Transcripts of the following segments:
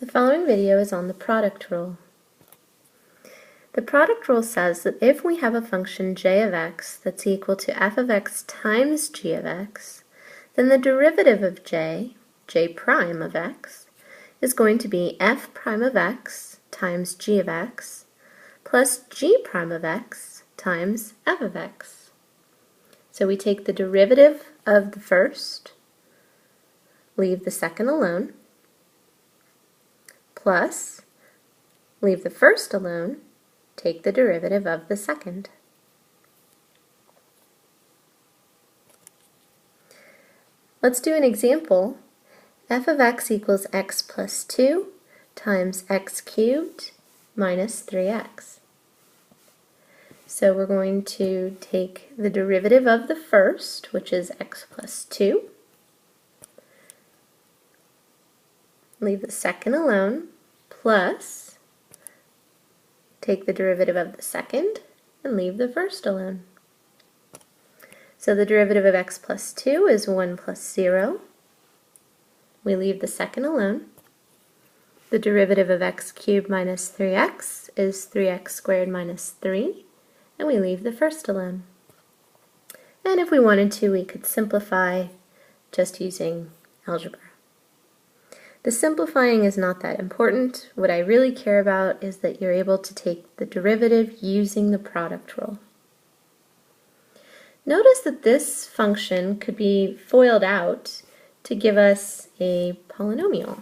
The following video is on the product rule. The product rule says that if we have a function j of x that's equal to f of x times g of x, then the derivative of j prime of x, is going to be f prime of x times g of x plus g prime of x times f of x. So we take the derivative of the first, leave the second alone, plus, leave the first alone, take the derivative of the second. Let's do an example. F of x equals x plus 2 times x cubed minus 3x. So we're going to take the derivative of the first, which is x plus 2, leave the second alone, plus take the derivative of the second and leave the first alone. So the derivative of x plus 2 is 1 plus 0. We leave the second alone. The derivative of x cubed minus 3x is 3x squared minus 3, and we leave the first alone. And if we wanted to, we could simplify just using algebra. The simplifying is not that important. What I really care about is that you're able to take the derivative using the product rule. Notice that this function could be FOILed out to give us a polynomial.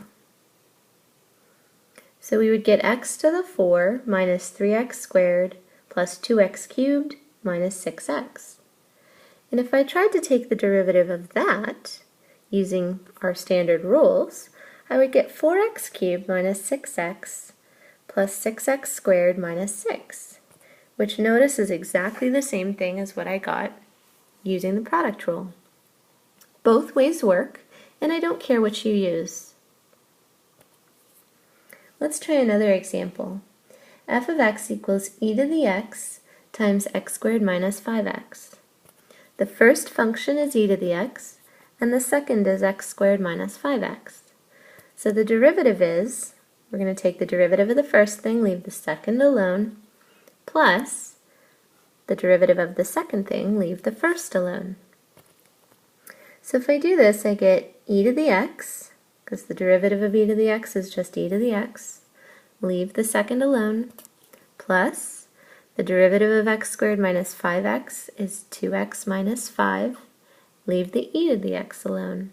So we would get x to the 4 minus 3x squared plus 2x cubed minus 6x. And if I tried to take the derivative of that using our standard rules, I would get 4x cubed minus 6x plus 6x squared minus 6, which notice is exactly the same thing as what I got using the product rule. Both ways work, and I don't care which you use. Let's try another example. F of x equals e to the x times x squared minus 5x. The first function is e to the x, and the second is x squared minus 5x. So the derivative is, we're going to take the derivative of the first thing, leave the second alone, plus the derivative of the second thing, leave the first alone. So if I do this, I get e to the x, because the derivative of e to the x is just e to the x, leave the second alone, plus the derivative of x squared minus 5x is 2x minus 5, leave the e to the x alone.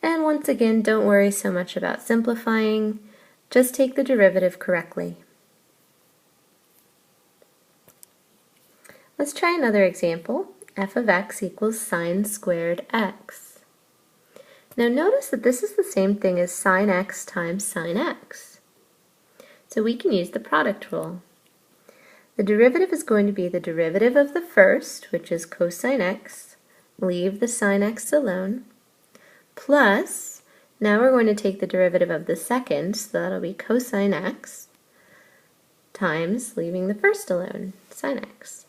And once again, don't worry so much about simplifying, just take the derivative correctly. Let's try another example. F of x equals sine squared x. Now notice that this is the same thing as sine x times sine x. So we can use the product rule. The derivative is going to be the derivative of the first, which is cosine x, leave the sine x alone, plus, now we're going to take the derivative of the second, so that'll be cosine x, times, leaving the first alone, sine x.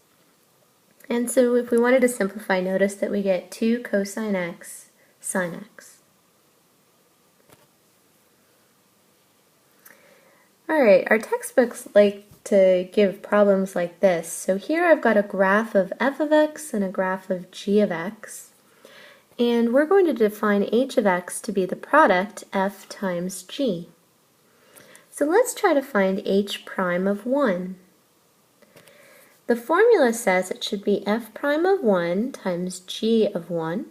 And so if we wanted to simplify, notice that we get 2 cosine x sine x. Alright, our textbooks like to give problems like this. So here I've got a graph of f of x and a graph of g of x. And we're going to define h of x to be the product f times g. So let's try to find h prime of 1. The formula says it should be f prime of 1 times g of 1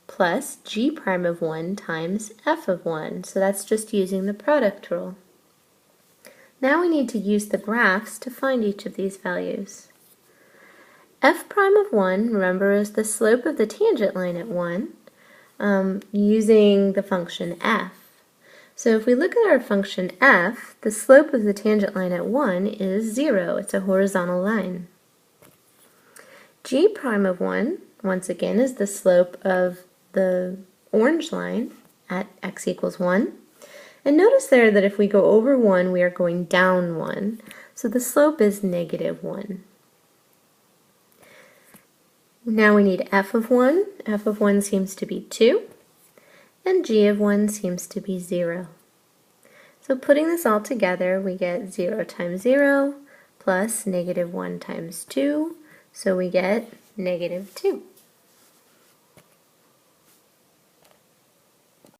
plus g prime of 1 times f of 1. So that's just using the product rule. Now we need to use the graphs to find each of these values. F prime of 1, remember, is the slope of the tangent line at 1 using the function f. So if we look at our function f, the slope of the tangent line at 1 is 0. It's a horizontal line. G prime of 1, once again, is the slope of the orange line at x equals 1. And notice there that if we go over 1, we are going down 1. So the slope is negative 1. Now we need f of 1. F of 1 seems to be 2. and g of 1 seems to be 0. So putting this all together, we get 0 times 0 plus negative 1 times 2, so we get negative 2.